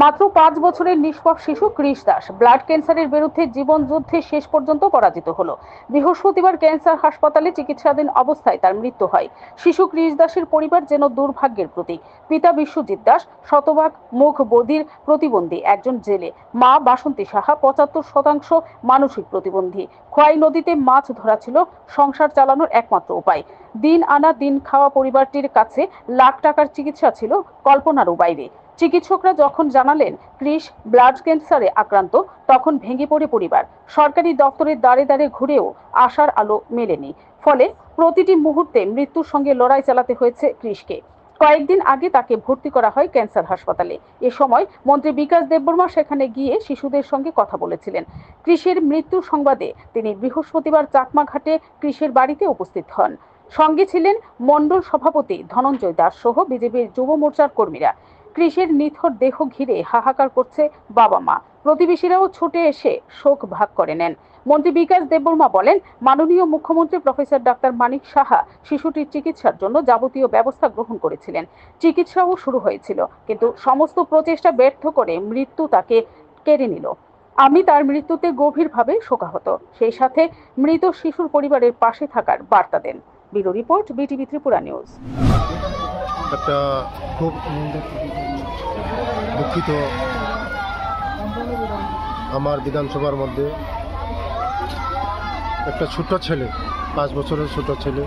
মাত্র 5 বছরের নিষ্পাপ শিশু কৃষ দাস ব্লাড ক্যান্সারের বিরুদ্ধে জীবন যুদ্ধে শেষ পর্যন্ত পরাজিত হলো। বৃহস্পতিবার ক্যান্সার হাসপাতালে চিকিৎসাধীন অবস্থায় তার মৃত্যু হয়। শিশু কৃষ দাসের পরিবার যেন দুর্ভাগ্যের প্রতীক। পিতা বিশ্বজিৎ দাস শতভাগ মুখ বধির প্রতিবন্ধী একজন জেলে, মা বাসন্তী সাহা 75% মানসিক প্রতিবন্ধী। খোয়াই নদীতে মাছ ধরা ছিল সংসার চালানোর একমাত্র উপায়। দিন আনা দিন খাওয়া পরিবারটির কাছে লাখ টাকার চিকিৎসা ছিল কল্পনারও বাইরে। চিকিৎসকরা যখন জানালেন কৃষ ব্লাড ক্যান্সারে আক্রান্ত, তখন ভেঙে পড়ে পরিবার। সরকারি দপ্তরের দ্বারে দ্বারে ঘুরেও আশার আলো মেলেনি। ফলে প্রতিটি মুহূর্তে মৃত্যুর সঙ্গে লড়াই চালাতে হয়েছে কৃষকে। কয়েকদিন আগে তাকে ভর্তি করা হয় ক্যান্সার হাসপাতালে। এ সময় মন্ত্রী বিকাশ দেববর্মা সেখানে গিয়ে শিশুদের সঙ্গে কথা বলেছিলেন। কৃষের মৃত্যুর সংবাদে তিনি বৃহস্পতিবার চাকমাঘাটে কৃষের বাড়িতে উপস্থিত হন। সঙ্গে ছিলেন মণ্ডল সভাপতি ধনঞ্জয় দাস সহ বিজেপির যুব মোর্চার কর্মীরা। কৃষের নিথর দেহ ঘিরে হাহাকার করছে বাবা মা। প্রতিবেশীরাও ছুটে এসে শোক ভাগ করে নেন। মন্ত্রী বিকাশ দেববর্মা বলেন, মাননীয় মুখ্যমন্ত্রী প্রফেসর ডাক্তার মানিক সাহা শিশুটির চিকিৎসার জন্য যাবতীয় ব্যবস্থা গ্রহণ করেছিলেন। চিকিৎসাও শুরু হয়েছিল, কিন্তু সমস্ত প্রচেষ্টা ব্যর্থ করে মৃত্যু তাকে কেড়ে নিল। আমি তার মৃত্যুতে গভীরভাবে শোকাহত। সেই সাথে মৃত শিশুর পরিবারের পাশে থাকার বার্তা দেন। Bureau report, BTV Tripura news. একটা খুব দুঃখিত, আমার বিধানসভার মধ্যে একটা ছোট ছেলে, 5 বছরের ছোট ছেলে,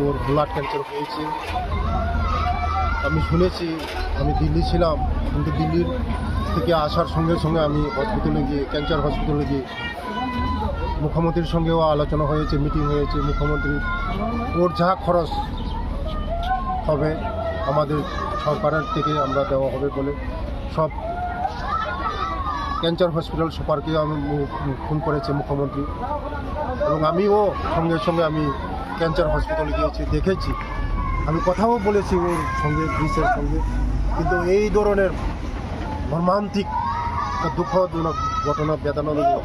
ওর ব্লাড ক্যান্সার হয়েছে। আমি শুনেছি, আমি দিল্লি ছিলাম, কিন্তু দিল্লির থেকে আসার সঙ্গে সঙ্গে আমি হসপিটালে গিয়ে, ক্যান্সার হসপিটালে গিয়ে মুখ্যমন্ত্রীর সঙ্গেও আলোচনা হয়েছে, মিটিং হয়েছে। মুখ্যমন্ত্রী ওর যা খরচ হবে আমাদের সরকারের থেকে আমরা দেওয়া হবে বলে সব ক্যান্সার হসপিটাল সুপারকে আমি ফোন করেছি মুখ্যমন্ত্রী, এবং আমিও সঙ্গে সঙ্গে আমি ক্যান্সার হসপিটালে গিয়েছি, দেখেছি, আমি কথাও বলেছি ওর সঙ্গে, পুলিশের সঙ্গে। কিন্তু এই ধরনের মর্মান্তিক দুঃখজনক ঘটনা, বেদনাদায়ক